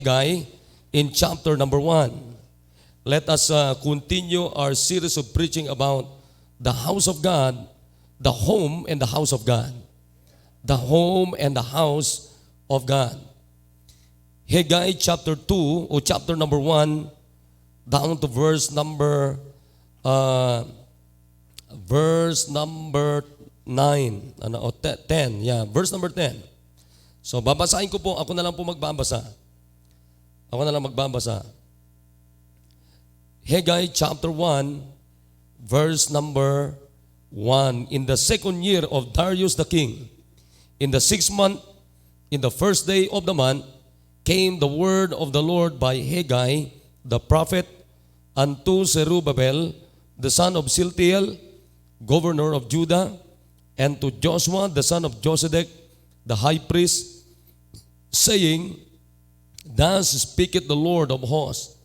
Guy in chapter number 1. Let us continue our series of preaching about the house of God, the home and the house of God. The home and the house of God. Haggai chapter 2 or chapter number 1 down to verse number 9 o 10. Yeah, verse number 10. So babasahin ko po, ako na lang po magbabasa. Haggai chapter 1, verse number 1. In the second year of Darius the king, in the 6th month, in the first day of the month, came the word of the Lord by Haggai the prophet unto Zerubbabel, the son of Shealtiel, governor of Judah, and to Joshua, the son of Josedek, the high priest, saying, Thus speaketh the Lord of hosts,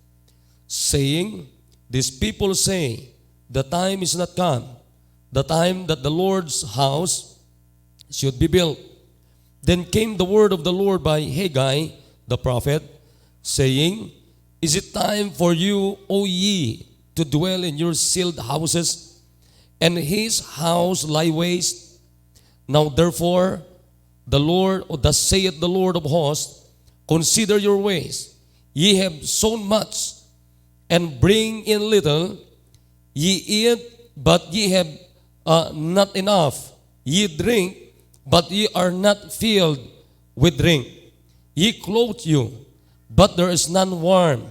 saying, These people say, The time is not come, the time that the Lord's house should be built. Then came the word of the Lord by Haggai the prophet, saying, Is it time for you, O ye, to dwell in your sealed houses, and his house lie waste? Now therefore, the Lord, or thus saith the Lord of hosts, Consider your ways. Ye have sown much, and bring in little. Ye eat, but ye have not enough. Ye drink, but ye are not filled with drink. Ye clothe you, but there is none warm.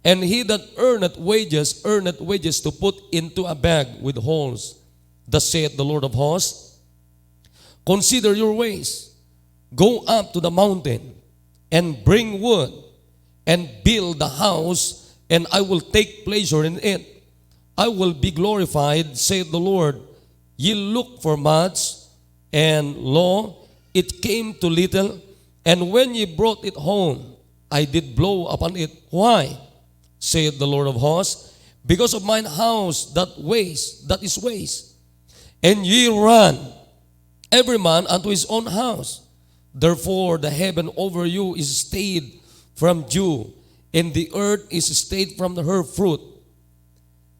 And he that earneth wages to put into a bag with holes. Thus saith the Lord of hosts, Consider your ways. Go up to the mountain, and bring wood, and build the house, and I will take pleasure in it. I will be glorified, saith the Lord. Ye look for much, and lo, it came to little, and when ye brought it home, I did blow upon it. Why? Saith the Lord of hosts, because of mine house that is waste. And ye run, every man unto his own house. Therefore the heaven over you is stayed from dew, and the earth is stayed from her fruit.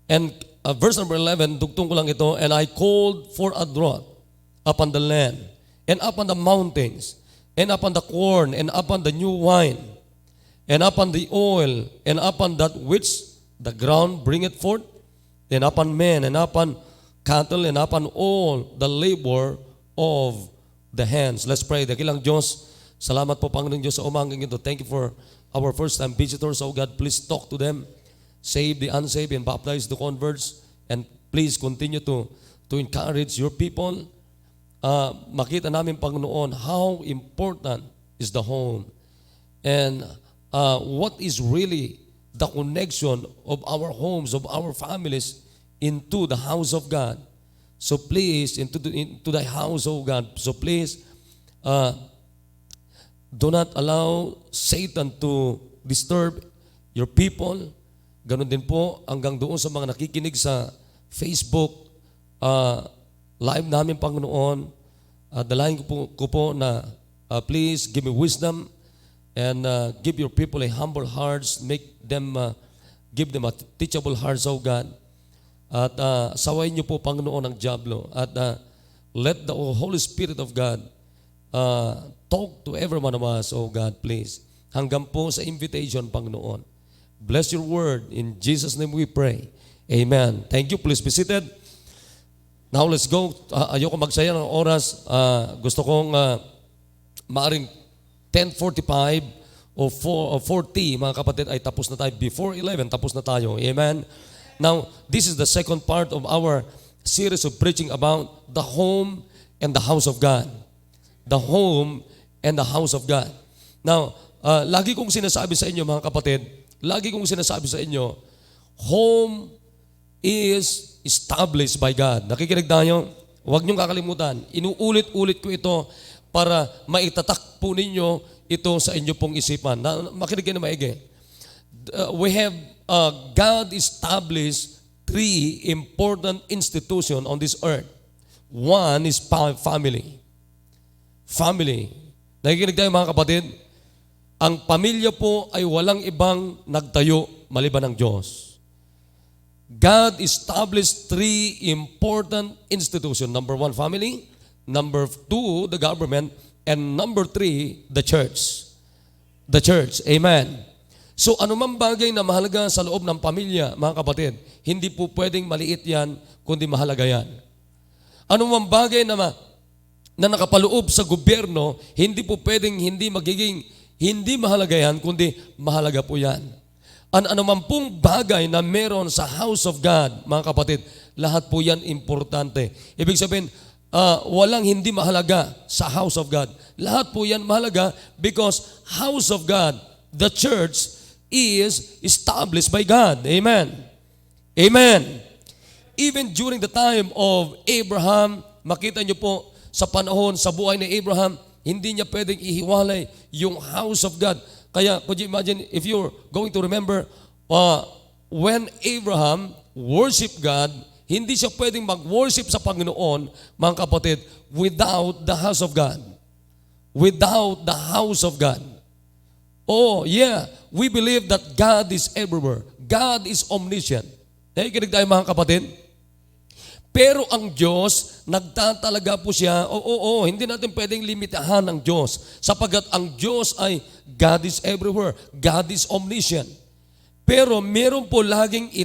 And verse number 11, dugtong ko lang ito, And I called for a drought upon the land, and upon the mountains, and upon the corn, and upon the new wine, and upon the oil, and upon that which the ground bringeth forth, and upon men, and upon cattle, and upon all the labor of the hands. Let's pray. Dakilang Diyos, salamat po Panginoon Diyos sa umagang ito. Thank you for our first time visitors. Oh God, please talk to them. Save the unsaved and baptize the converts. And please continue to encourage your people. Makita namin Panginoon how important is the home. And what is really the connection of our homes, of our families into the house of God. So please, into thy house, O God. So please, do not allow Satan to disturb your people. Ganon din po hanggang doon sa mga nakikinig sa Facebook live namin, Panginoon. Dalahin ko po na please give me wisdom and give your people a humble hearts. Make them, give them a teachable hearts, O God. At sawayin niyo po, Panginoon, ang diablo. At let the Holy Spirit of God talk to every one of us, oh God, please. Hanggang po sa invitation, Panginoon. Bless your word. In Jesus' name we pray. Amen. Thank you. Please be seated. Now let's go. Ayoko magsaya ng oras. Gusto kong maaring 10:45 o 4:40, mga kapatid, ay tapos na tayo. Before 11, tapos na tayo. Amen. Now, this is the second part of our series of preaching about the home and the house of God. The home and the house of God. Now, lagi kong sinasabi sa inyo, mga kapatid, home is established by God. Nakikinig tayo? Huwag niyong kakalimutan. Inuulit-ulit ko ito para maitatak po ninyo ito sa inyo pong isipan. Makinig kayo na maigi. We have God established 3 important institutions on this earth. One is family. Family. Nakikinig tayo mga kapatid? ang pamilya po ay walang ibang nagtayo maliban ng Diyos. God established three important institutions. Number one, family. Number two, the government. And number three, the church. The church. Amen. So anumang bagay na mahalaga sa loob ng pamilya, mga kapatid, hindi po pwedeng maliit yan, kundi mahalaga yan. Anumang bagay na nakapaloob sa gobyerno, hindi po pwedeng hindi mahalaga yan, kundi mahalaga po yan. Anumang pong bagay na meron sa house of God, mga kapatid, lahat po yan importante. Ibig sabihin, walang hindi mahalaga sa house of God. Lahat po yan mahalaga because house of God, the church, is established by God. Amen. Amen. Even during the time of Abraham, makita nyo po sa panahon, sa buhay ni Abraham, hindi niya pwedeng ihiwalay yung house of God. Kaya, could you imagine, if you're going to remember, when Abraham worshiped God, hindi siya pwedeng mag-worship sa Panginoon, mga kapatid, without the house of God. Without the house of God. Oh, yeah, we believe that God is everywhere. God is omniscient. Nakikinig tayo, mga kapatid? Pero ang Diyos, nagtatalaga po siya, hindi natin pwedeng limitahan ang Diyos sapagkat ang Diyos ay God is everywhere. God is omniscient. Pero meron po laging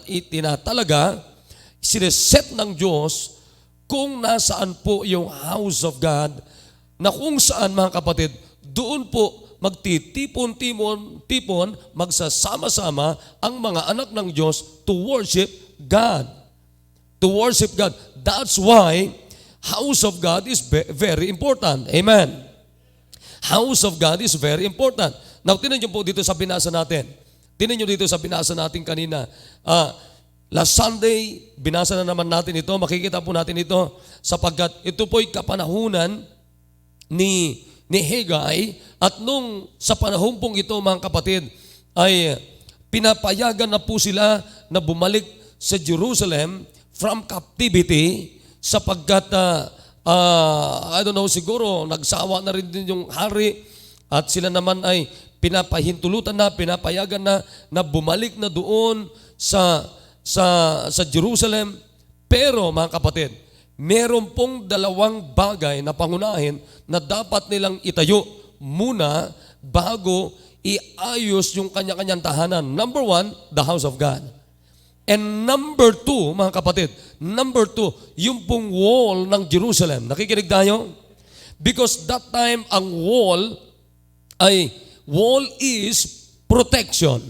itinatalaga, sineset ng Diyos kung nasaan po yung house of God na kung saan, mga kapatid, doon po magtitipon-tipon, magsasama-sama ang mga anak ng Diyos to worship God. To worship God. That's why house of God is very important. Amen. House of God is very important. Now, tinan niyo po dito sa binasa natin. Tinan niyo dito sa binasa natin kanina. Last Sunday, binasa na naman natin ito. Makikita po natin ito sapagkat ito po'y kapanahunan ni Haggai at nung sa panahon pong ito, mga kapatid, ay pinapayagan na po sila na bumalik sa Jerusalem from captivity sapagkat siguro nagsawa na rin din yung hari at sila naman ay pinapahintulutan na, pinapayagan na bumalik na doon sa Jerusalem. Pero mga kapatid, meron pong dalawang bagay na pangunahin na dapat nilang itayo muna bago iayos yung kanya-kanyang tahanan. Number one, the house of God. And number two, mga kapatid, yung pong wall ng Jerusalem. Nakikinig tayo? Because that time, ang wall is protection.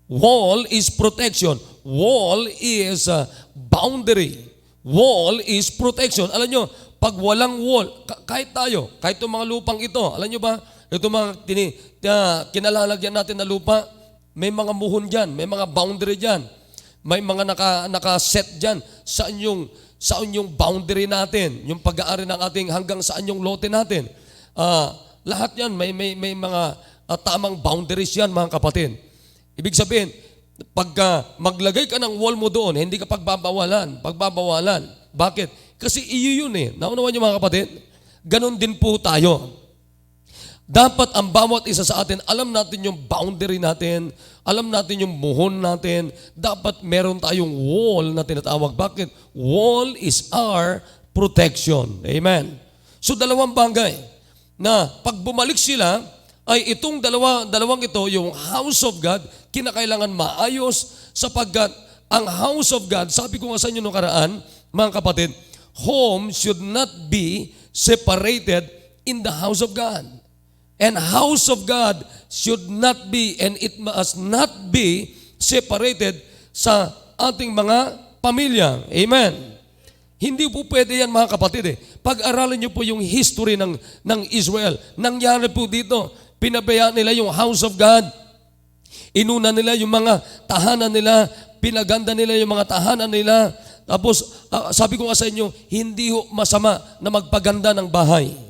Wall is protection. Wall is boundary. Wall is protection. Alam nyo, pag walang wall, kahit tayo, kahit itong mga lupang ito, alam nyo ba, itong mga kinalalagyan natin na lupa, may mga muhon dyan, may mga boundary dyan, may mga naka-set dyan saan yung boundary natin, yung pag-aari ng ating hanggang saan yung lote natin. Lahat yan, may mga tamang boundaries yan, mga kapatid. Ibig sabihin, pagka maglagay ka ng wall mo doon, hindi ka pagbabawalan. Bakit? Kasi iyo yun eh. Naunawan niyo, mga kapatid? Ganon din po tayo. Dapat ang bawat isa sa atin, alam natin yung boundary natin, alam natin yung muhon natin, dapat meron tayong wall na tinatawag. Bakit? Wall is our protection. Amen. So dalawang bagay na pag bumalik sila, ay itong dalawang ito, yung house of God, kinakailangan maayos sapagkat ang house of God, sabi ko nga sa inyo nung karaan, mga kapatid, home should not be separated in the house of God. And house of God should not be, and it must not be separated sa ating mga pamilya. Amen. Hindi po pwede yan, mga kapatid. Pag-aralan niyo po yung history ng Israel. Nangyari po dito, pinabayaan nila yung house of God. Inuna nila yung mga tahanan nila, pinaganda nila yung mga tahanan nila. Tapos, sabi ko nga sa inyo, hindi masama na magpaganda ng bahay.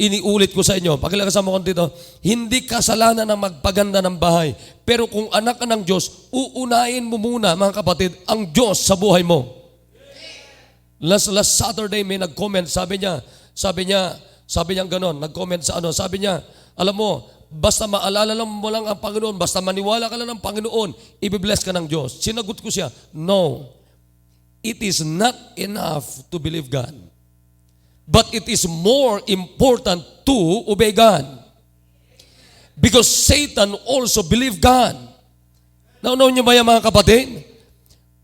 Iniulit ko sa inyo, pakilakasan mo ko dito, hindi kasalanan na magpaganda ng bahay. Pero kung anak ka ng Diyos, uunahin mo muna, mga kapatid, ang Diyos sa buhay mo. Last Saturday may nag-comment, sabi niya, Sabi niya ganon, nag-comment sa ano, sabi niya, alam mo, basta maalala lang mo lang ang Panginoon, basta maniwala ka lang ng Panginoon, ibibless ka ng Diyos. Sinagot ko siya, no, it is not enough to believe God. But it is more important to obey God. Because Satan also believed God. Naunaw niyo ba yan mga kapatid?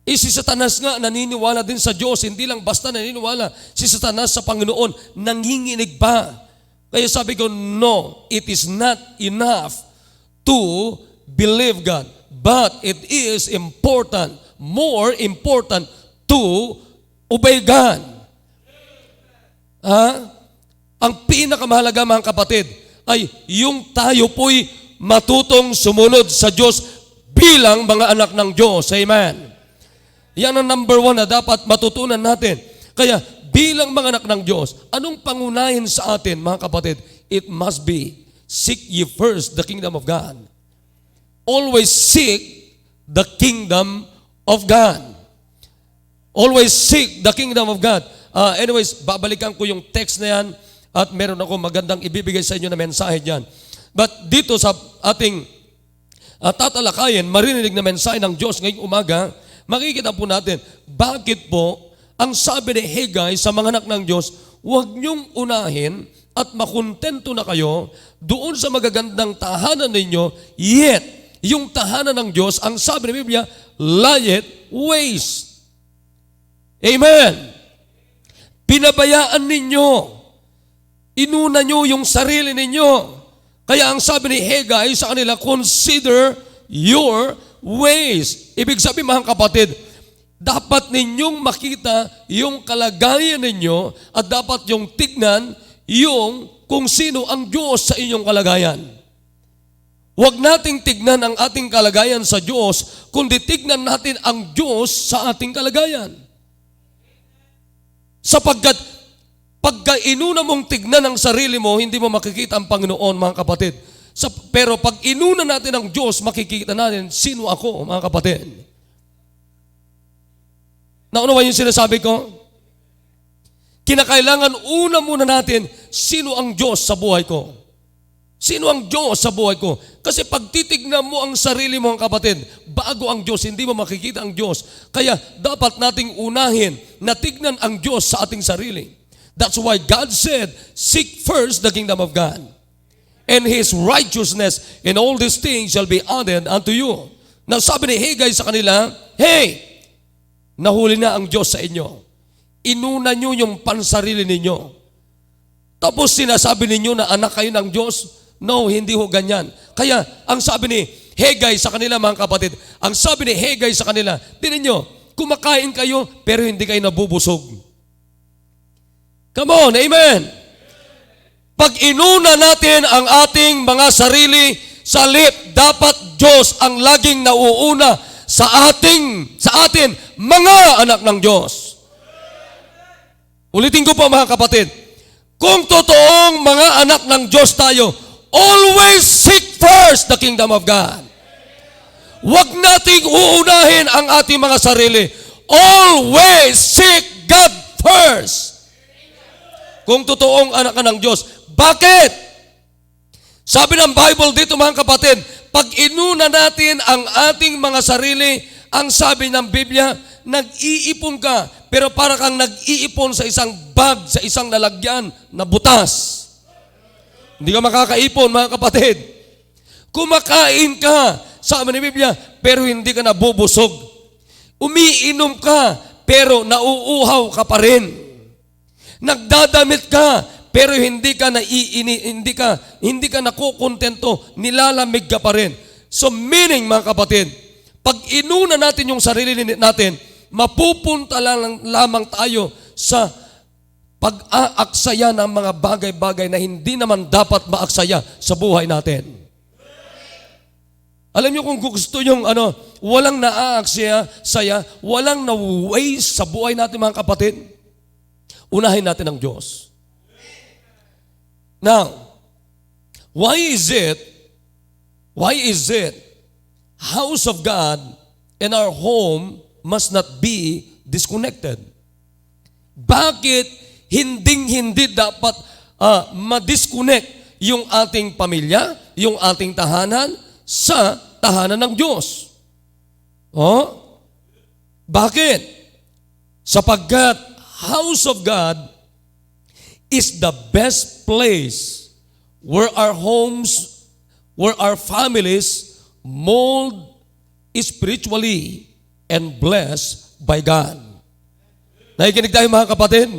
Si Satanas nga naniniwala din sa Diyos, hindi lang basta naniniwala si Satanas sa Panginoon, nanginginig pa. Kaya sabi ko, no, it is not enough to believe God. But it is important, more important to obey God. Ang pinakamahalaga mga kapatid ay yung tayo po'y matutong sumunod sa Diyos bilang mga anak ng Diyos. Amen. Yan ang number one na dapat matutunan natin. Kaya bilang mga anak ng Diyos, anong pangunahin sa atin mga kapatid? It must be, seek ye first the kingdom of God. Always seek the kingdom of God. Always seek the kingdom of God. Anyways, babalikan ko yung text na yan at meron ako magandang ibibigay sa inyo na mensahe dyan. But dito sa ating tatalakayin, marinig na mensahe ng Diyos ngayong umaga, makikita po natin, bakit po ang sabi ni Haggai sa mga anak ng Diyos, huwag niyong unahin at makontento na kayo doon sa magagandang tahanan ninyo, yet yung tahanan ng Diyos, ang sabi ng Biblia, lieth waste. Amen. Pinabayaan ninyo, inuna nyo yung sarili ninyo. Kaya ang sabi ni Haggai sa kanila, consider your ways. Ibig sabihin mga kapatid, dapat ninyong makita yung kalagayan ninyo at dapat yung tignan yung kung sino ang Diyos sa inyong kalagayan. Huwag nating tignan ang ating kalagayan sa Diyos, kundi tignan natin ang Diyos sa ating kalagayan. Sapagkat pagka inuna mong tignan ang sarili mo, hindi mo makikita ang Panginoon, mga kapatid. Pero pag inuna natin ang Diyos, makikita natin, sino ako, mga kapatid? Naunawa yung sinasabi ko? Kinakailangan una muna natin, sino ang Diyos sa buhay ko? Sino ang Diyos sa buhay ko? Kasi pag titignan mo ang sarili mo, mga kapatid, bago ang Diyos, hindi mo makikita ang Diyos. Kaya dapat nating unahin na tignan ang Diyos sa ating sarili. That's why God said, seek first the kingdom of God and His righteousness, and all these things shall be added unto you. Now sabi ni Haggai sa kanila, hey, nahuli na ang Diyos sa inyo. Inuna nyo yung pansarili ninyo. Tapos sinasabi ninyo na anak kayo ng Diyos. No, hindi ho ganyan. Kaya ang sabi ni Haggai sa kanila mga kapatid, ang sabi ni Haggai sa kanila, tinan nyo, kumakain kayo pero hindi kayo nabubusog. Come on, amen. Pag inuna natin ang ating mga sarili sa lip, dapat Diyos ang laging nauuna sa atin mga anak ng Diyos. Ulitin ko po mga kapatid, kung totoong mga anak ng Diyos tayo, always seek first the kingdom of God. Huwag nating uunahin ang ating mga sarili. Always seek God first. Kung totoong anak ka ng Diyos. Bakit? Sabi ng Bible dito mga kapatid, pag inuna natin ang ating mga sarili, ang sabi ng Biblia, nag-iipon ka, pero para kang nag-iipon sa isang bag, sa isang lalagyan na butas. Hindi ka makakaipon mga kapatid. Kumakain ka, sabi ng Biblia, pero hindi ka nabubusog. Umiinom ka, pero nauuhaw ka pa rin. Nagdadamit ka, pero hindi ka nakukontento, nilalamig ka pa rin. So meaning mga kapatid, pag inuna natin yung sarili natin, mapupunta lamang tayo sa pag-aaksaya ng mga bagay-bagay na hindi naman dapat maaksaya sa buhay natin. Alam niyo kung gusto yung walang naaaksaya, walang na-waste sa buhay natin mga kapatid, unahin natin ang Diyos. Now, why is it house of God and our home must not be disconnected? Bakit hindi dapat ma-disconnect yung ating pamilya, yung ating tahanan sa tahanan ng Diyos. Bakit? Sapagkat house of God is the best place where our homes, where our families mold spiritually and blessed by God. Nakikinig tayo mga kapatid?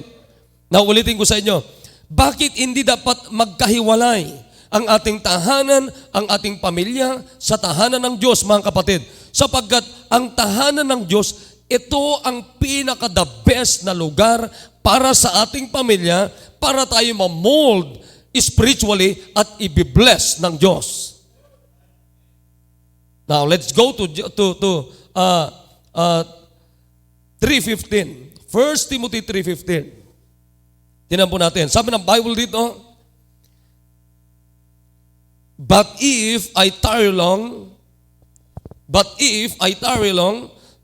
Naulitin ko sa inyo, bakit hindi dapat magkahiwalay ang ating tahanan, ang ating pamilya sa tahanan ng Diyos, mga kapatid? Sapagkat ang tahanan ng Diyos, ito ang pinaka-the best na lugar para sa ating pamilya, para tayo ma-mold spiritually at i-bless ng Diyos. Now, let's go to 3:15. 1 Timothy 3:15. Tingnan po natin. Sabi ng Bible dito, But if I tarry long,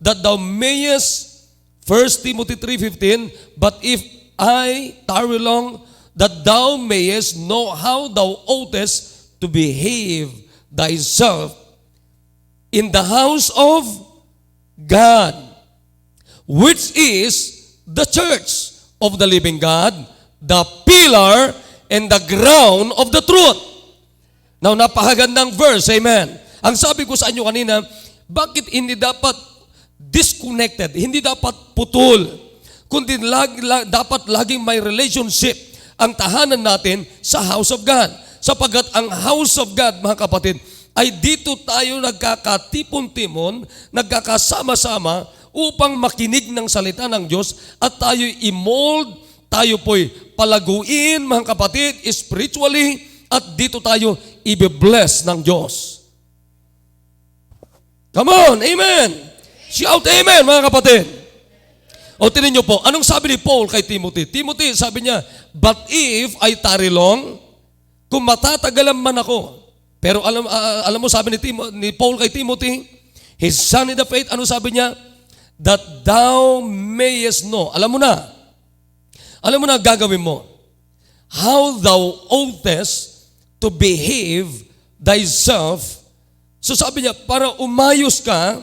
that thou mayest, 1 Timothy 3:15, but if I tarry long, that thou mayest know how thou oughtest to behave thyself in the house of God, which is the church of the living God, the pillar and the ground of the truth. Now, napakagandang verse, amen. Ang sabi ko sa inyo kanina, bakit hindi dapat disconnected, hindi dapat putol, kundi dapat laging may relationship ang tahanan natin sa house of God. Sapagkat ang house of God, mga kapatid, ay dito tayo nagkakatipon-timon, nagkakasama-sama upang makinig ng salita ng Diyos at tayo i-mold, tayo po'y palaguin, mga kapatid, spiritually, at dito tayo i-bless ng Diyos. Come on, amen! Shout amen, mga kapatid! O tinan niyo po, anong sabi ni Paul kay Timothy? Timothy, sabi niya, but if I tarry long, kung matatagalan man ako, pero alam mo, sabi ni Paul kay Timothy, his son in the faith, ano sabi niya? That thou mayest know. Alam mo na gagawin mo. How thou oughtest to behave thyself. So sabi niya, para umayos ka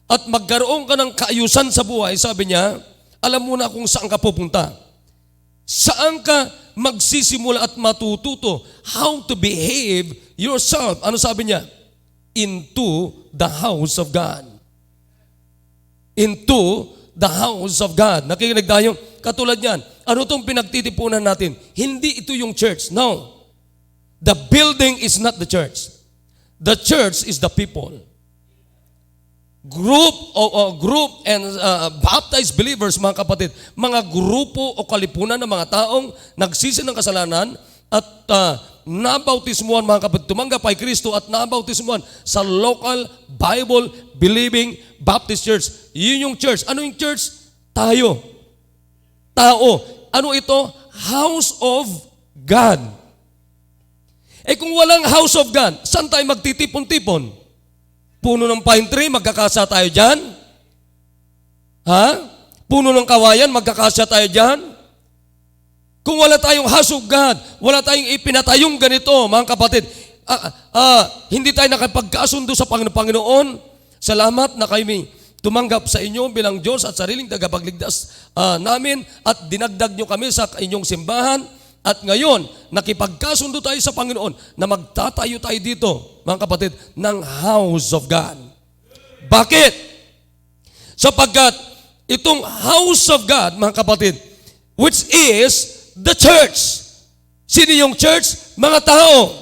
at magkaroon ka ng kaayusan sa buhay, sabi niya, alam mo na kung saan ka pupunta. Saan ka magsisimula at matututo how to behave yourself. Ano sabi niya? Into the house of God. Into the house of God. Nakikinig tayo? Katulad yan. Ano itong pinagtitipunan natin? Hindi ito yung church. No. The building is not the church. The church is the people. Group and baptized believers, mga kapatid, mga grupo o kalipunan ng mga taong nagsisi ng kasalanan at nabautismuhan, mga kapatid, tumanggap kay Kristo at nabautismuhan sa local Bible-believing Baptist church. Yun yung church. Ano yung church? Tayo. Tao. Ano ito? House of God. Kung walang house of God, saan tayo magtitipon-tipon? Puno ng pine tree, magkakasya tayo dyan? Puno ng kawayan, magkakasya tayo dyan? Kung wala tayong house of God, wala tayong ipinatayong ganito, mga kapatid, hindi tayo nakapagkasundo sa Panginoon. Salamat na kayo tumanggap sa inyo bilang Diyos at sariling tagapagligtas namin at dinagdag nyo kami sa inyong simbahan. At ngayon, nakipagkasundo tayo sa Panginoon na magtatayo tayo dito, mga kapatid, ng house of God. Bakit? Sapagkat itong house of God, mga kapatid, which is the church. Sino yung church? Mga tao.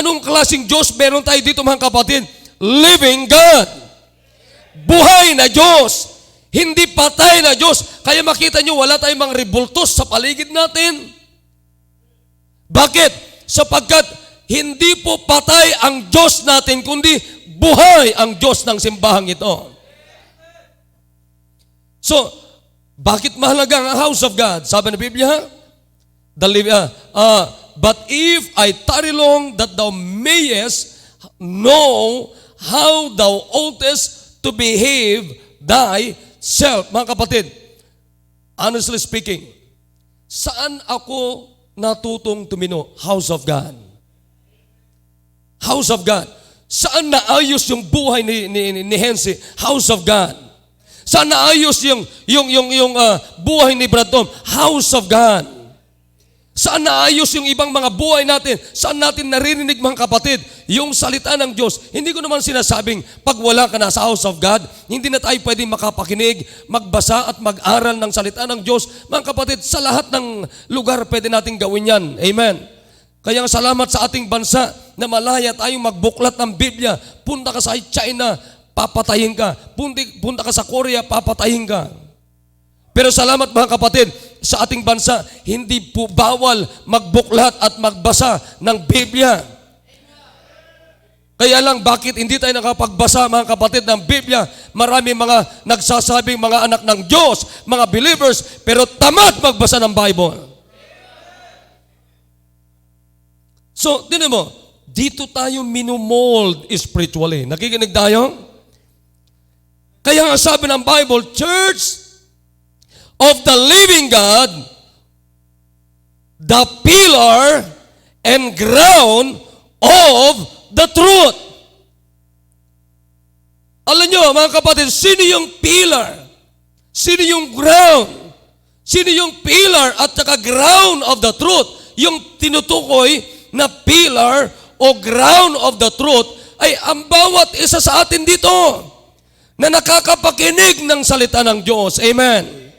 Anong klaseng Diyos meron tayo dito, mga kapatid? Living God. Buhay na Diyos. Hindi patay na Diyos. Kaya makita nyo, wala tayong mga rebultos sa paligid natin. Bakit? Sapagkat hindi po patay ang Diyos natin, kundi buhay ang Diyos ng simbahang ito. So, bakit mahalaga ang house of God? Sabi ng Biblia, but if I tarry long, that thou mayest know how thou oughtest to behave thyself. Mga kapatid, honestly speaking, saan ako natutong tumino. House of God. House of God. Saan naayos yung buhay ni Hensi? House of God. Saan naayos yung buhay ni Brad Tom? House of God. Saan naayos yung ibang mga buhay natin? Saan natin naririnig, mga kapatid, yung salita ng Diyos? Hindi ko naman sinasabing pag wala ka na sa house of God, hindi na tayo pwedeng makapakinig, magbasa at mag-aral ng salita ng Diyos. Mga kapatid, sa lahat ng lugar pwede natin gawin yan. Amen. Kaya salamat sa ating bansa na malaya tayong magbuklat ng Biblia. Punta ka sa China, papatayin ka. Punta ka sa Korea, papatayin ka. Pero salamat, mga kapatid, sa ating bansa, hindi po bawal magbuklat at magbasa ng Biblia. Kaya lang, bakit hindi tayo nakapagbasa, mga kapatid, ng Biblia? Marami mga nagsasabing mga anak ng Diyos, mga believers, pero tamad magbasa ng Bible. So, tinan mo, dito tayo minumold spiritually. Nakikinig tayo? Kaya nga sabi ng Bible, Church of the living God, the pillar and ground of the truth. Alam nyo, mga kapatid, sino yung pillar? Sino yung ground? Sino yung pillar at saka ground of the truth? Yung tinutukoy na pillar o ground of the truth ay ang bawat isa sa atin dito na nakakapakinig ng salita ng Diyos. Amen.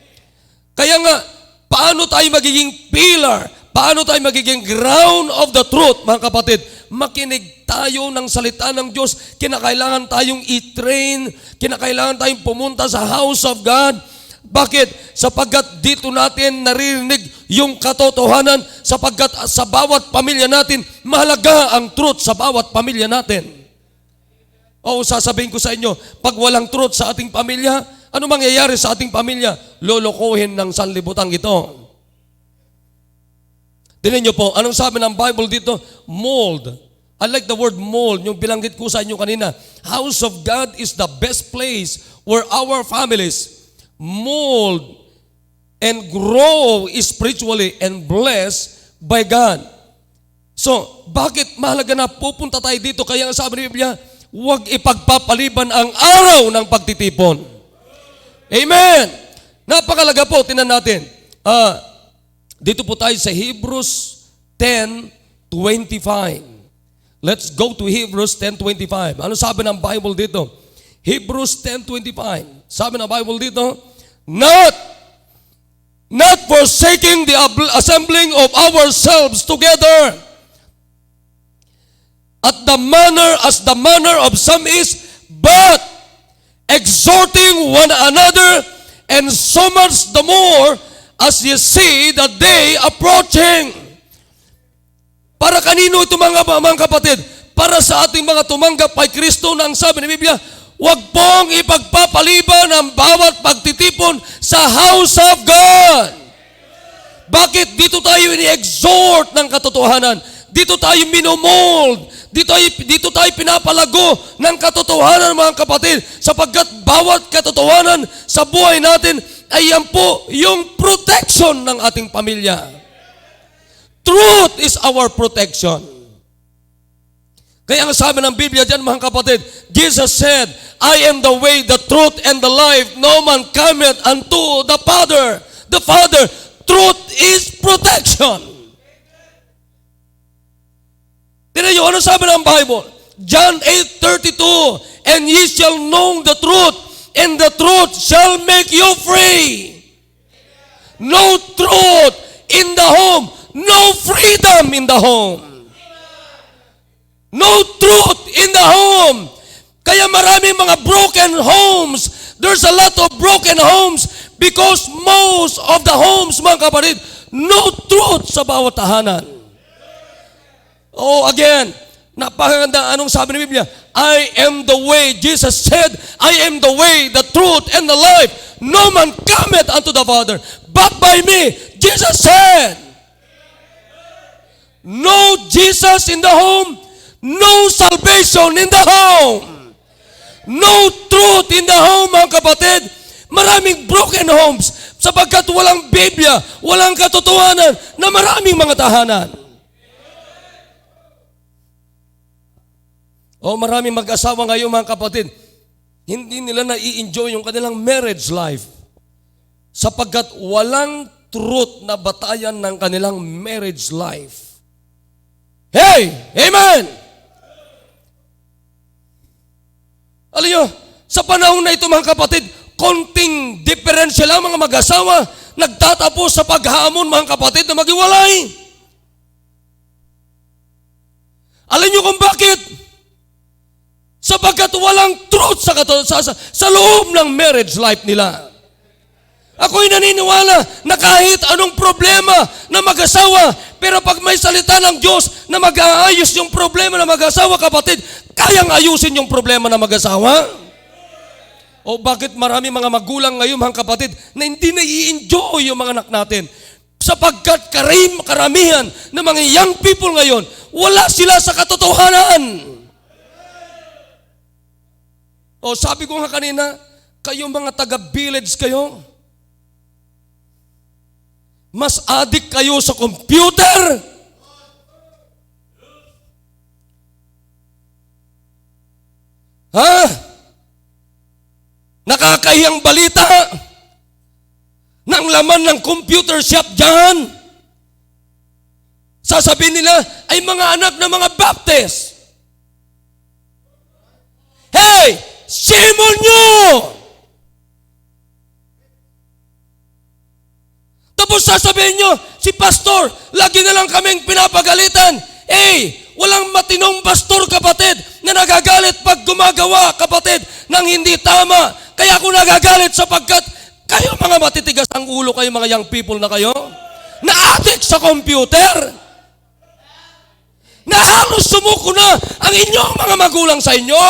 Kaya nga, paano tayo magiging pillar? Paano tayo magiging ground of the truth, mga kapatid? Makinig tayo ng salita ng Diyos. Kinakailangan tayong i-train. Kinakailangan tayong pumunta sa house of God. Bakit? Sapagkat dito natin naririnig yung katotohanan. Sapagkat sa bawat pamilya natin, mahalaga ang truth sa bawat pamilya natin. O sasabihin ko sa inyo, pag walang truth sa ating pamilya, ano mangyayari sa ating pamilya? Lolokohin ng sanlibutan ito. Tingnan niyo po, anong sabi ng Bible dito? Mold. I like the word mold, yung bilanggit ko sa inyo kanina. House of God is the best place where our families mold and grow spiritually and blessed by God. So, bakit mahalaga na pupunta tayo dito? Kaya ang sabi ng Biblia, huwag ipagpapaliban ang araw ng pagtitipon. Amen! Napakalaga po, tinan natin. Dito po tayo sa Hebrews 10:25. Let's go to Hebrews 10:25. Ano sabi ng Bible dito? Hebrews 10:25. Sabi ng Bible dito, Not forsaking the assembling of ourselves together, as the manner of some is, but exhorting one another, and so much the more as you see the day approaching. Para kanino ito, mga kapatid? Para sa ating mga tumanggap kay Kristo na ang sabi ng Biblia, huwag pong ipagpapaliban ang bawat pagtitipon sa house of God. Bakit? Dito tayo ini-exhort ng katotohanan. Dito tayo minomold. Dito tayo pinapalago ng katotohanan, mga kapatid, sapagkat bawat katotohanan sa buhay natin ay yan po yung protection ng ating pamilya. Truth is our protection. Kaya ang sabi ng Biblia dyan, mga kapatid, Jesus said, I am the way, the truth, and the life. No man cometh unto the Father. The Father, truth is protection. Tignan nyo, ano sabi ng Bible? John 8:32, and ye shall know the truth, and the truth shall make you free. No truth in the home, no freedom in the home. No truth in the home. Kaya maraming mga broken homes. There's a lot of broken homes because most of the homes, mga kapatid, no truth sa bawat tahanan. Oh, again, napakaganda. Anong sabi ng Biblia? I am the way. Jesus said, I am the way, the truth, and the life. No man cometh unto the Father but by me. Jesus said, no Jesus in the home, no salvation in the home. No truth in the home, mga kapatid. Maraming broken homes. Sapagkat walang Biblia, walang katotohanan na maraming mga tahanan. Maraming mag-asawa ngayon mga kapatid, hindi nila na-i-enjoy yung kanilang marriage life sapagkat walang truth na batayan ng kanilang marriage life. Hey! Amen! Alam nyo, sa panahon na ito mga kapatid, konting diferensya lang mga mag-asawa, nagtatapos sa paghamon mga kapatid na maghiwalay. Alam nyo kung bakit? Sapagkat walang truth sa loob ng marriage life nila. Ako'y naniniwala na kahit anong problema na mag-asawa, pero pag may salita ng Diyos na mag-aayos yung problema na mag-asawa, kapatid, kayang ayusin yung problema na mag-asawa? O bakit marami mga magulang ngayon, mga kapatid, na hindi na-i-enjoy yung mga anak natin? Sapagkat karamihan ng mga young people ngayon, wala sila sa katotohanan. Sabi ko nga kanina, kayo mga taga-village kayo, mas addict kayo sa computer. Nakakahiyang balita ng laman ng computer shop dyan. Sasabihin nila ay mga anak ng mga Baptist. Hey! Shame nyo! Tapos sasabihin nyo, si pastor, lagi na lang kaming pinapagalitan. Walang matinong pastor, kapatid, na nagagalit pag gumagawa, kapatid, ng hindi tama. Kaya ako nagagalit sapagkat kayo mga matitigas ang ulo, kayo mga young people na kayo, na-addict sa computer, na halos sumuko na ang inyong mga magulang sa inyo.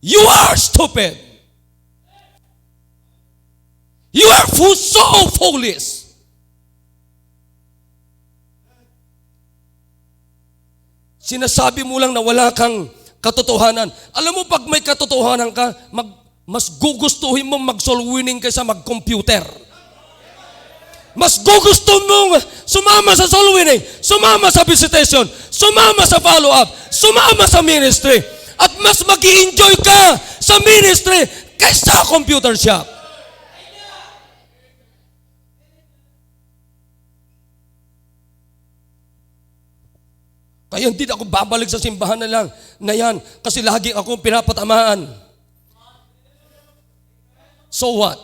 You are stupid. You are so foolish. Sinasabi mo lang na wala kang katotohanan. Alam mo, pag may katotohanan ka, mas gugustuhin mo mag-soul winning kaysa mag-computer. Mas gugusto mong sumama sa soul winning, sumama sa visitation, sumama sa follow-up, sumama sa ministry. At mas mag-i-enjoy ka sa ministry kaysa computer shop. Kaya hindi ako babalik sa simbahan na yan kasi lagi akong pinapatamaan. So what?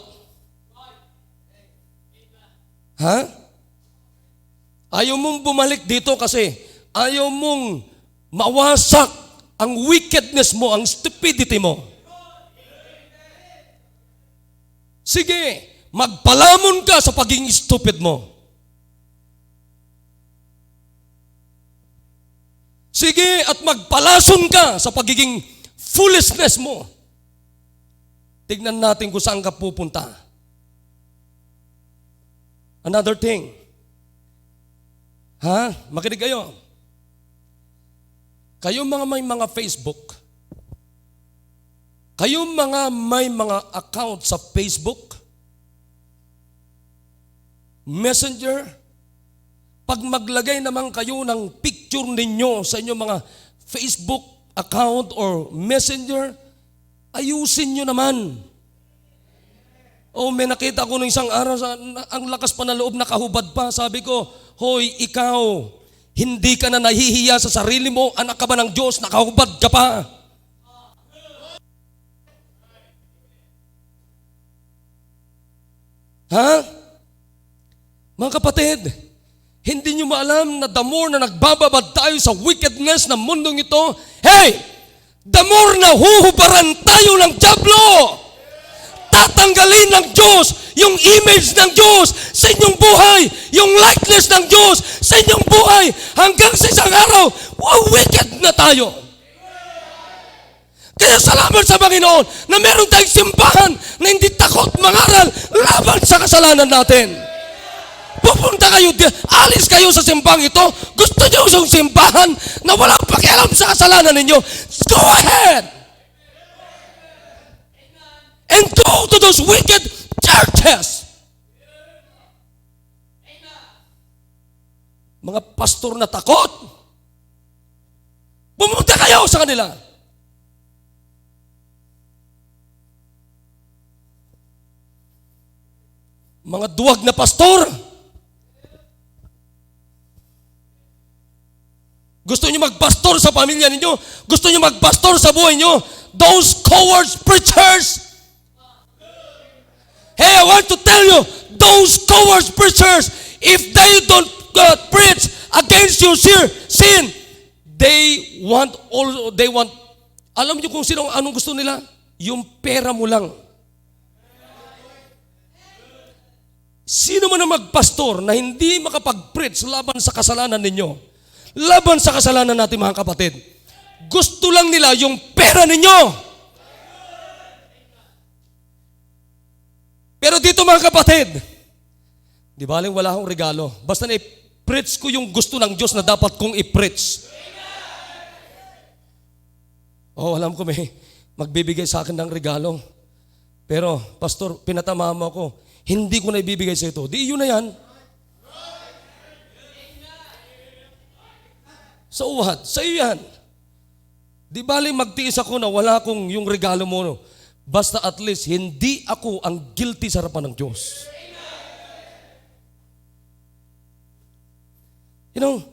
Ayaw mong bumalik dito kasi ayaw mong mawasak ang wickedness mo, ang stupidity mo. Sige, magpalamon ka sa pagiging stupid mo. Sige, at magpalason ka sa pagiging foolishness mo. Tignan natin kung saan ka pupunta. Another thing. Makinig kayo. Kayo mga may mga Facebook, kayo mga may mga account sa Facebook, Messenger, pag maglagay naman kayo ng picture ninyo sa inyong mga Facebook account or Messenger, ayusin nyo naman. May nakita ko nung isang araw, ang lakas pa na loob, nakahubad pa. Sabi ko, hoy, ikaw, hindi ka na nahihiya sa sarili mo, anak ka ba ng Diyos, nakahubad ka pa. Mga kapatid, hindi nyo maalam na the more na nagbababad tayo sa wickedness ng mundong ito, the more na huhubaran tayo ng dyablo. Tatanggalin ng Diyos yung image ng Diyos sa inyong buhay, yung likeness ng Diyos sa inyong buhay, hanggang sa isang araw, wicked na tayo. Kaya salamat sa Panginoon na meron tayong simbahan na hindi takot mangaral laban sa kasalanan natin. Pupunta kayo, alis kayo sa simbahan ito, gusto nyo yung simbahan na walang pakialam sa kasalanan ninyo, go ahead! and go to those wicked churches. Mga pastor na takot, pumunta kayo sa kanila. Mga duwag na pastor, gusto niyo magpastor sa pamilya ninyo, gusto niyo magpastor sa buhay niyo, those cowards preachers. Hey, I want to tell you, those cowards preachers, if they don't preach against your sin, they want, alam niyo kung anong gusto nila? Yung pera mo lang. Sino man ang magpastor na hindi makapag-preach laban sa kasalanan ninyo, laban sa kasalanan natin mga kapatid, gusto lang nila yung pera ninyo. Pero dito mga kapatid, di baling wala akong regalo. Basta na-preach ko yung gusto ng Diyos na dapat kong i-preach. Oh, alam ko may magbibigay sa akin ng regalo. Pero, pastor, pinatama mo ako. Hindi ko na ibibigay sa ito. Di yun na yan. So what? Sa iyo yan. Di baling magtiis ako na wala akong yung regalo mo. No? Basta at least, hindi ako ang guilty sa harapan ng Diyos. You know,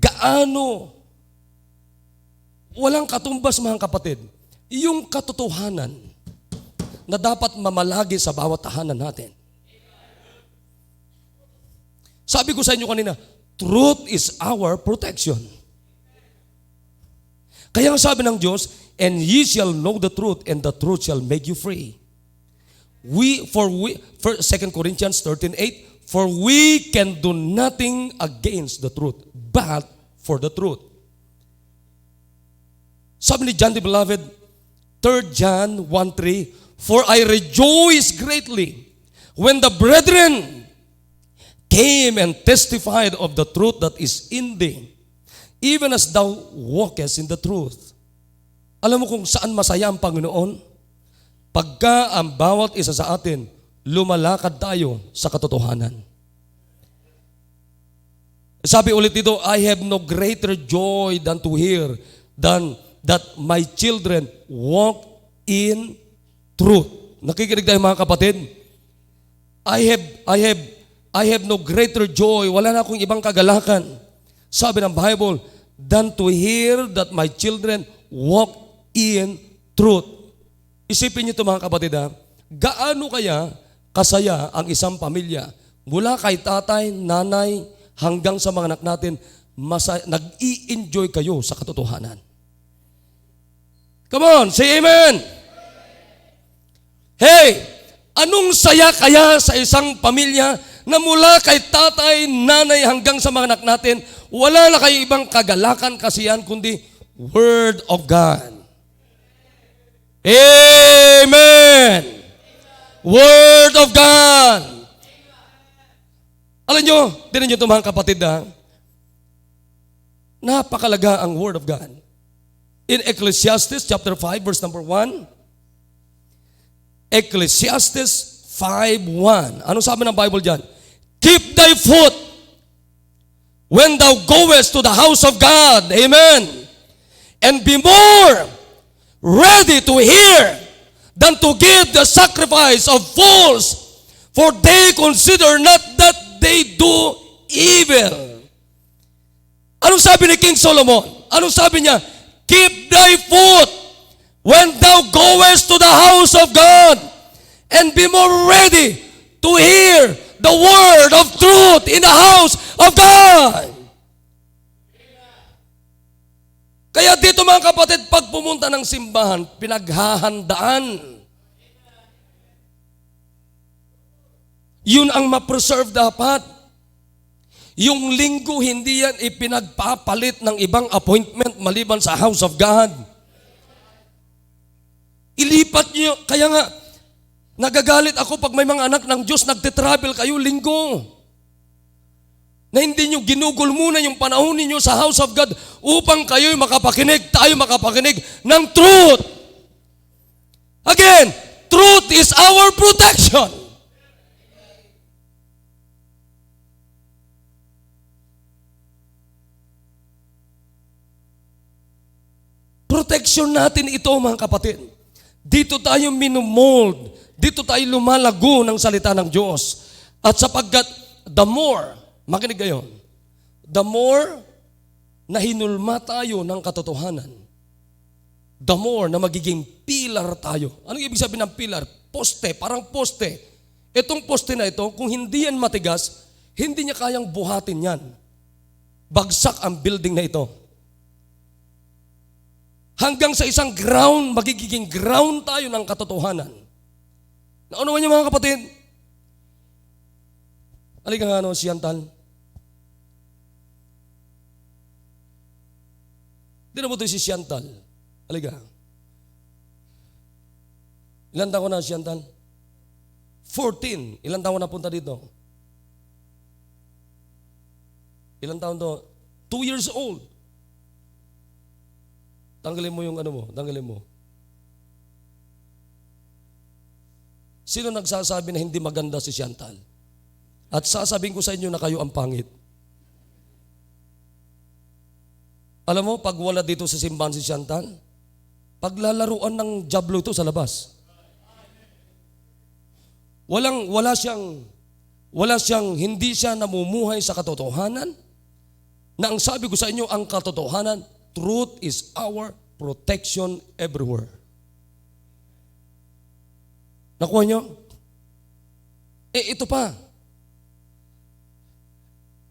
gaano walang katumbas mga kapatid, yung katotohanan na dapat mamalagi sa bawat tahanan natin. Sabi ko sa inyo kanina, truth is our protection. Kaya ang sabi ng Diyos, and ye shall know the truth, and the truth shall make you free. For 2 Corinthians 13:8, for we can do nothing against the truth, but for the truth. Sabi ni John the Beloved, 3 John 1:3, for I rejoice greatly when the brethren came and testified of the truth that is in thee, even as thou walkest in the truth. Alam mo kung saan masaya ang Panginoon? Pagka ang bawat isa sa atin, lumalakad tayo sa katotohanan. Sabi ulit dito, I have no greater joy than to hear than that my children walk in truth. Nakikinig tayo mga kapatid? I have no greater joy. Wala na akong ibang kagalakan. Sabi ng Bible, than to hear that my children walk in truth. Isipin niyo ito mga kapatid ha. Gaano kaya kasaya ang isang pamilya mula kay tatay, nanay, hanggang sa mga anak natin, nag-i-enjoy kayo sa katotohanan. Come on, say amen. Hey, anong saya kaya sa isang pamilya na mula kay tatay, nanay, hanggang sa mga anak natin, wala na kayo ibang kagalakan, kasiyahan, kundi Word of God. Amen. Word of God. Alam nyo, tinan nyo ito mga kapatid ha, napakalaga ang Word of God. In Ecclesiastes chapter 5 verse number 1, Ecclesiastes 5:1. Ano sabi ng Bible dyan? Keep thy foot when thou goest to the house of God. Amen. And be more ready to hear than to give the sacrifice of fools, for they consider not that they do evil. Anong sabi ni King Solomon? Anong sabi niya? Keep thy foot when thou goest to the house of God, and be more ready to hear the word of truth in the house of God. Kaya dito mga kapatid, pag pumunta ng simbahan, pinaghahandaan. Yun ang ma-preserve dapat. Yung linggo, hindi yan ipinagpapalit ng ibang appointment maliban sa house of God. Ilipat niyo, kaya nga, nagagalit ako pag may mga anak ng Diyos, nagte-travel kayo linggo. Na hindi nyo ginugol muna yung panahon ninyo sa house of God upang kayo'y makapakinig, tayo makapakinig ng truth. Again, truth is our protection. Protection natin ito, mga kapatid. Dito tayo minumold. Dito tayo lumalago ng salita ng Diyos. At sapagkat the more, makinig kayo, the more na hinulma tayo ng katotohanan, the more na magiging pillar tayo. Anong ibig sabihin ng pillar? Poste, parang poste. Itong poste na ito, kung hindi yan matigas, hindi niya kayang buhatin yan. Bagsak ang building na ito. Hanggang sa isang ground, magiging ground tayo ng katotohanan. Naunawan niyo, mga kapatid? Halika nga, si Chantal. Di na mo ito si Chantal. Halika. Ilan taon na si Chantal? 14. Ilan taon na punta dito? Ilan taon to? 2 years old. Tanggalin mo yung tanggalin mo. Sino nagsasabi na hindi maganda si Chantal? At sasabihin ko sa inyo na kayo ang pangit. Alam mo, pag wala dito sa simbahan si Chantal, paglalaruan ng jablo ito sa labas. Wala siyang, hindi siya namumuhay sa katotohanan, na ang sabi ko sa inyo, ang katotohanan, truth is our protection everywhere. Nakuha nyo? Ito pa.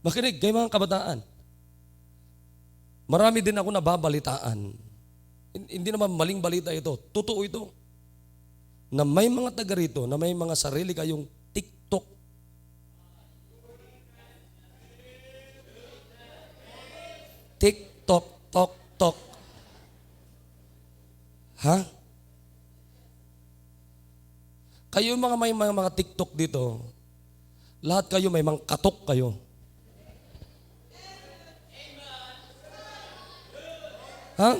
Makinig, kayo mga kabataan. Marami din ako nababalitaan. Hindi naman maling balita ito. Totoo ito. Na may mga taga rito, na may mga sarili kayong TikTok. TikTok, tok. Ha? Kayo may mga TikTok dito, lahat kayo may mga katok kayo. Ha?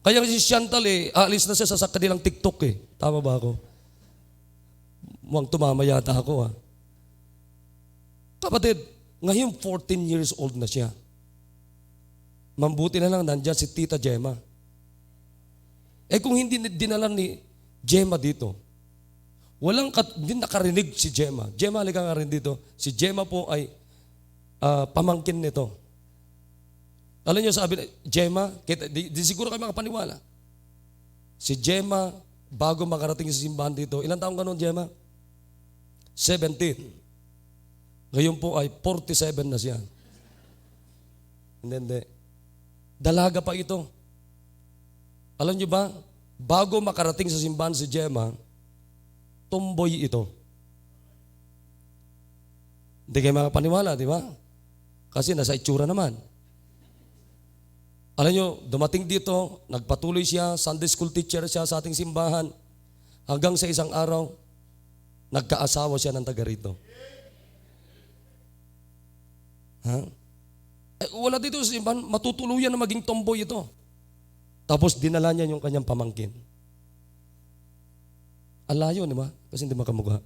Kaya si Chantal aalis na siya sa kanilang TikTok Tama ba ako? Mukhang tumama yata ako Kapatid, ngayon 14 years old na siya. Mambuti na lang nandyan si Tita Gemma. Kung hindi dinala ni Gemma dito, hindi nakarinig si Gemma. Gemma, halika nga rin dito. Si Gemma po ay pamangkin nito. Alam niyo, sabi, Gemma, di siguro kayo makapaniwala. Si Gemma, bago makarating sa simbahan dito, ilang taong ganun, Gemma? 17. Ngayon po ay 47 na siya. Hindi. Dalaga pa ito. Alam niyo ba, bago makarating sa simbahan si Gemma, tomboy ito. Hindi kayo makapaniwala, di ba? Kasi nasa itsura naman. Alam niyo, dumating dito, nagpatuloy siya, Sunday school teacher siya sa ating simbahan, hanggang sa isang araw, nagkaasawa siya ng taga rito. Ha? Wala dito sa simbahan, matutuluyan na maging tomboy ito. Tapos dinala niya yung kanyang pamangkin. Alayo, di ba? Kasi hindi makamugha.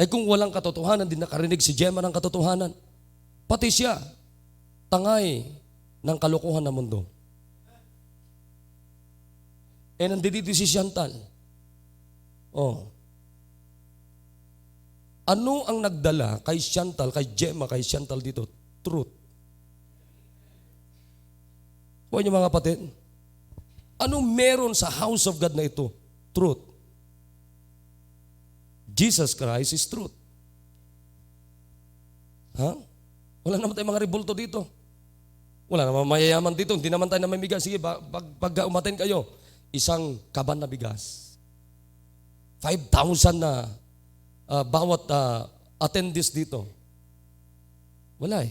Kung walang katotohanan, hindi nakarinig si Gemma ng katotohanan, pati siya, tangay ng kalokohan ng mundo. Nandito si Chantal. Ano ang nagdala kay Chantal, kay Gemma, kay Chantal dito? Truth. Kuha niyo mga kapatid. Ano meron sa house of God na ito? Truth. Jesus Christ is truth. Ha? Wala naman tayong mga rebulto dito. Wala naman mayayaman dito. Hindi naman tayo na may bigas. Sige, pag umaten kayo, isang kaban na bigas. 5,000 na bawat attendees dito. Wala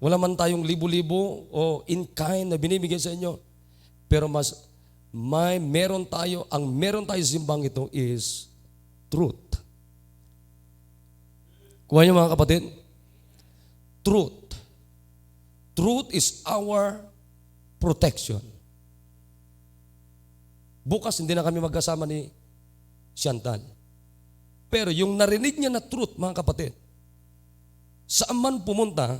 Wala man tayong libo-libo o in kind na binibigay sa inyo. Pero meron tayo, ang meron tayo sa simbang ito is truth. Kuha niyo mga kapatid. Truth. Truth is our protection. Bukas hindi na kami magkasama ni Chantal. Pero yung narinig niya na truth, mga kapatid, saan man pumunta,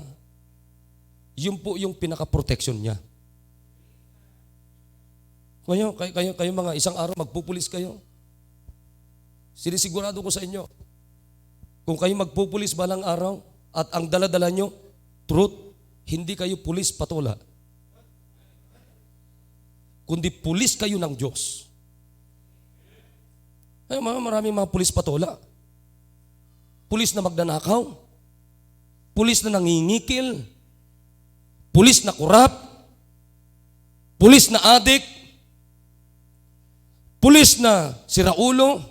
yun po yung pinaka-protection niya. Kayo mga isang araw magpupulis kayo. Sinisigurado ko sa inyo, kung kayo magpupulis balang araw at ang dala-dala nyo, truth, hindi kayo pulis patola. Kundi pulis kayo ng Diyos. Ay, maraming mga pulis patola. Pulis na magnanakaw. Pulis na nangingikil. Pulis na kurap. Pulis na adik. Pulis na siraulo.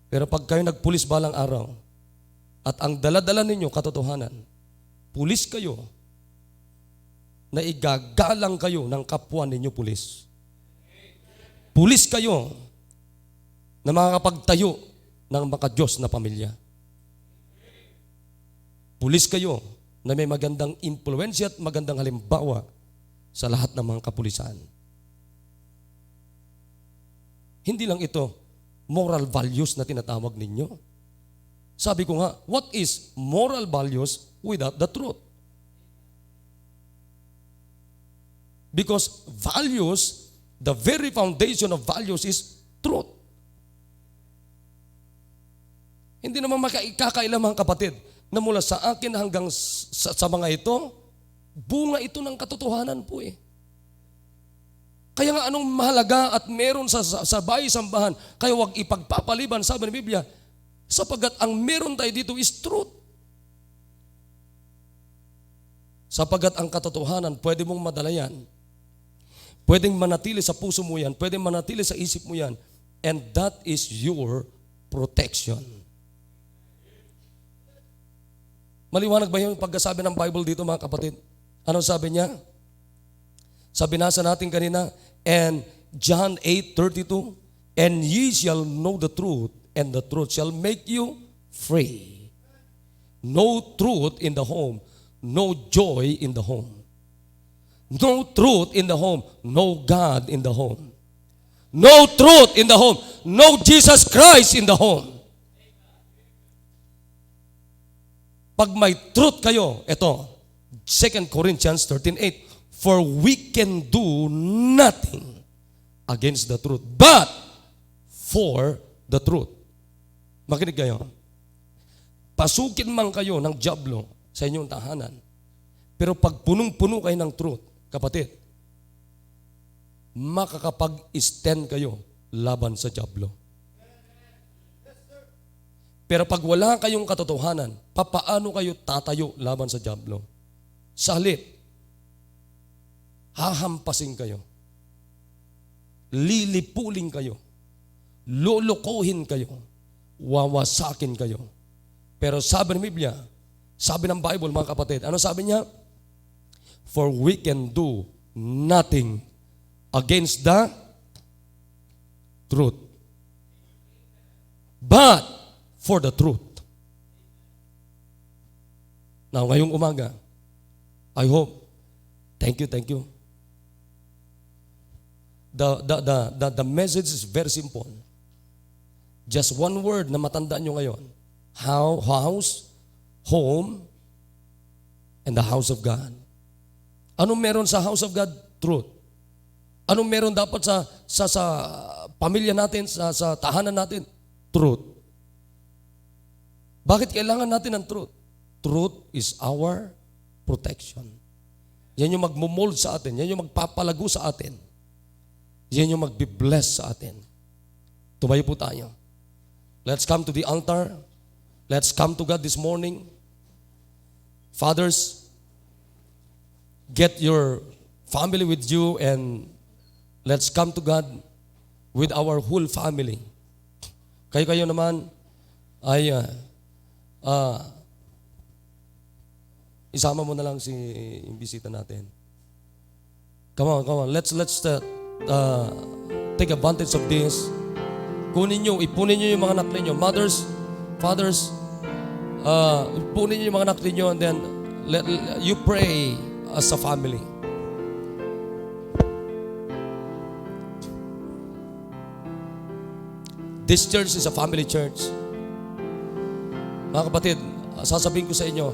Pero pag kayo nagpulis balang araw at ang dala-dala ninyo katotohanan, pulis kayo na igagalang kayo ng kapwa ninyo pulis. Pulis kayo na makakapagtayo ng maka-Diyos na pamilya. Pulis kayo na may magandang impluensya at magandang halimbawa sa lahat ng mga kapulisan. Hindi lang ito moral values na tinatawag ninyo. Sabi ko nga, what is moral values without the truth? Because values, the very foundation of values is truth. Hindi naman makakailang mga kapatid na mula sa akin hanggang sa mga ito, bunga ito ng katotohanan po eh. Kaya nga anong mahalaga at meron sa bahay-sambahan, kaya huwag ipagpapaliban, sabi ng Biblia, sapagat ang meron tayo dito is truth. Sapagat ang katotohanan, pwede mong madala yan. Pwedeng manatili sa puso mo yan, pwedeng manatili sa isip mo yan, and that is your protection. Maliwanag ba yung pagkasabi ng Bible dito mga kapatid? Ano sabi niya? Sabi nasa natin kanina, and John 8:32, and ye shall know the truth, and the truth shall make you free. No truth in the home, no joy in the home. No truth in the home, no God in the home. No truth in the home, no Jesus Christ in the home. Pag may truth kayo, ito, 2 Corinthians 13:8, for we can do nothing against the truth, but for the truth. Makinig kayo. Pasukin man kayo ng dyablo sa inyong tahanan, pero pag punong-puno kayo ng truth, kapatid, makakapag-stand kayo laban sa dyablo. Pero pag wala kayong katotohanan, papaano kayo tatayo laban sa dyablo? Sa halip, hahampasin kayo, lilipuling kayo, lulukuhin kayo, wawasakin kayo. Pero sabi ng Biblia, sabi ng Bible mga kapatid, ano sabi niya? For we can do nothing against the truth, but for the truth. Now, ngayong umaga, I hope, thank you. The message is very simple. Just one word na matandaan nyo ngayon. House, home, and the house of God. Anong meron sa house of God? Truth. Anong meron dapat sa pamilya natin, sa tahanan natin? Truth. Bakit kailangan natin ng truth? Truth is our protection. Yan yung magmumold sa atin. Yan yung magpapalago sa atin. Yan yung magbibless sa atin. Tumayo po tayo. Let's come to the altar. Let's come to God this morning. Fathers, get your family with you and let's come to God with our whole family. Kayo naman ay isama mo na lang yung bisita natin. Come on. Let's take advantage of this. Ipunin nyo yung mga anak ninyo. Mothers, fathers, ipunin nyo yung mga anak ninyo and then you pray as a family. This church is a family church. Mga kapatid, sasabihin ko sa inyo,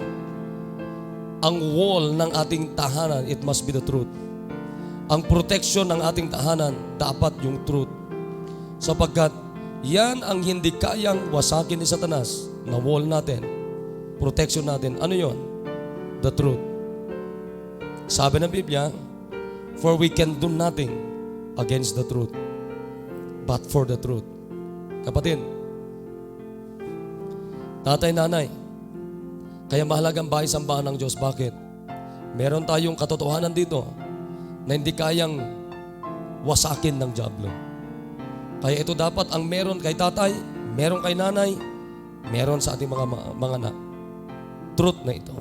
ang wall ng ating tahanan, it must be the truth. Ang protection ng ating tahanan, dapat yung truth. Sapagkat yan ang hindi kayang wasakin ni Satanas na wall natin, protection natin. Ano yon? The truth. Sabi ng Biblia, for we can do nothing against the truth, but for the truth. Kapatid, tatay, nanay, kaya mahalagang bahay sambahan ng Diyos. Bakit? Meron tayong katotohanan dito na hindi kayang wasakin ng dyablo. Kaya ito dapat ang meron kay tatay, meron kay nanay, meron sa ating mga anak. Truth na ito.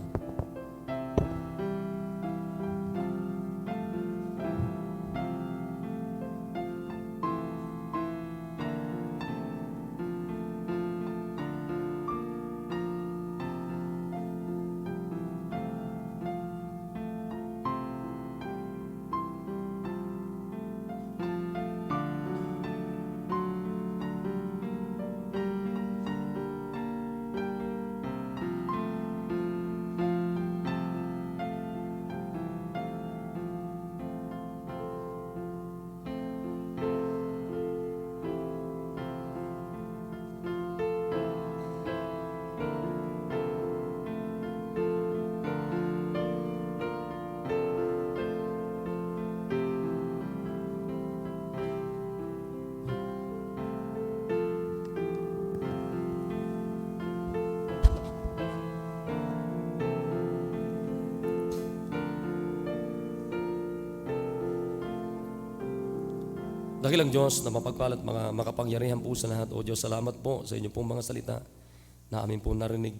Dakilang Diyos na mapagpalat mga makapangyarihan po sa lahat. O Diyos, salamat po sa inyo pong mga salita na amin po narinig.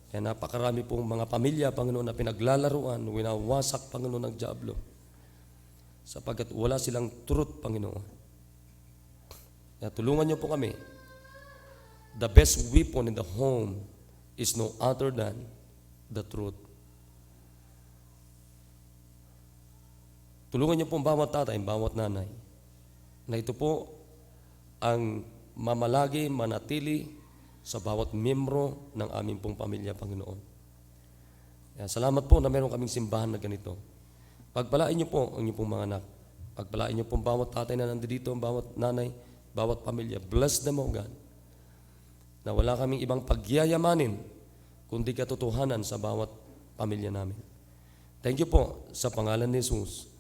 Kaya napakarami pong mga pamilya, Panginoon, na pinaglalaruan, winawasak, Panginoon, ng dyablo. Sapagkat wala silang truth, Panginoon. Kaya tulungan niyo po kami. The best weapon in the home is no other than the truth. Tulungan niyo po bawat tatay, bawat nanay, na ito po ang mamalagi, manatili sa bawat miyembro ng aming pong pamilya, Panginoon. Kaya salamat po na meron kaming simbahan na ganito. Pagpalain niyo po ang inyong pong mga anak. Pagpalain niyo po bawat tatay na nandito, bawat nanay, bawat pamilya. Bless them, O God, na wala kaming ibang pagyayamanin kundi katotohanan sa bawat pamilya namin. Thank you po sa pangalan ni Jesus.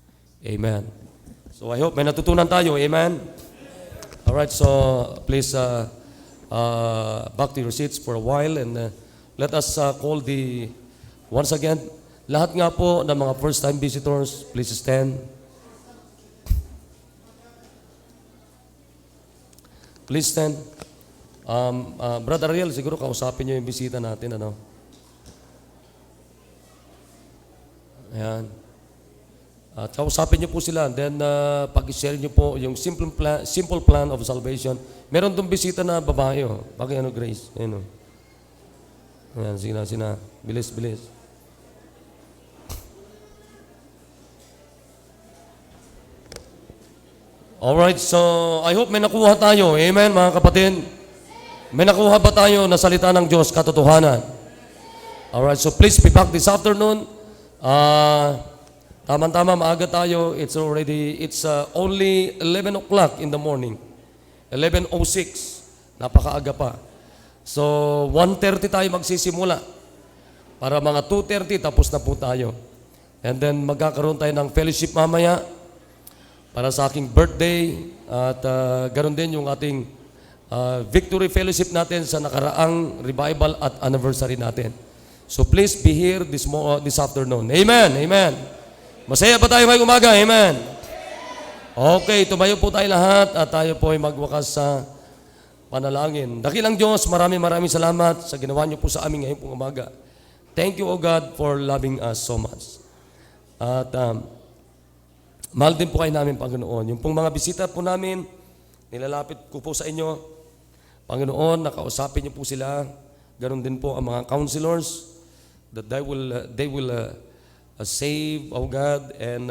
Amen. So I hope may natutunan tayo. Amen? Alright, so please back to your seats for a while and let us call once again, lahat nga po ng mga first-time visitors, please stand. Please stand. Brother Ariel, siguro kausapin niyo yung bisita natin, ano? Ayan. At kausapin niyo po sila, then pag-share niyo po yung simple plan of salvation. Meron tong bisita na babae, oh. Bakit ano, Grace? Ayan, oh. Ayan, sige na. Bilis. Alright, so I hope may nakuha tayo. Amen, mga kapatid? May nakuha ba tayo na salita ng Diyos, katotohanan? Alright, so please be back this afternoon. Tama-tama, maaga tayo. It's only 11 o'clock in the morning. 11:06. Napakaaga pa. So, 1:30 tayo magsisimula. Para mga 2:30, tapos na po tayo. And then, magkakaroon tayo ng fellowship mamaya para sa aking birthday. At ganoon din yung ating victory fellowship natin sa nakaraang revival at anniversary natin. So, please be here this afternoon. Amen. Amen. Masaya ba tayo ngayong umaga? Amen. Okay, tumayo po tayo lahat at tayo po ay magwakas sa panalangin. Dakilang Diyos, maraming salamat sa ginawa niyo po sa amin ngayong pong umaga. Thank you, O God, for loving us so much. At mahal din po kayo namin, Panginoon. Yung pong mga bisita po namin, nilalapit ko po sa inyo. Panginoon, nakausapin niyo po sila. Ganon din po ang mga counselors that they will save, O God, and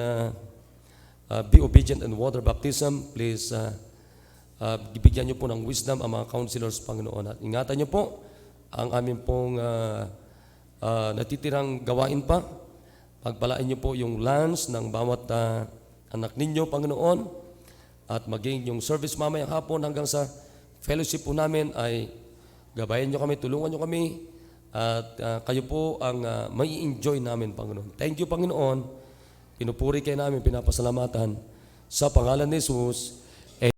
be obedient in water baptism. Please Bibigyan niyo po ng wisdom ang mga counselors, Panginoon. At ingatan niyo po ang aming pong natitirang gawain pa. Pagpalain niyo po yung lunch ng bawat anak ninyo, Panginoon. At maging yung service mamayang hapon hanggang sa fellowship po namin ay gabayan niyo kami, tulungan niyo kami. At kayo po ang may enjoy namin, Panginoon. Thank you, Panginoon. Pinupuri kayo namin, pinapasalamatan. Sa pangalan ni Jesus,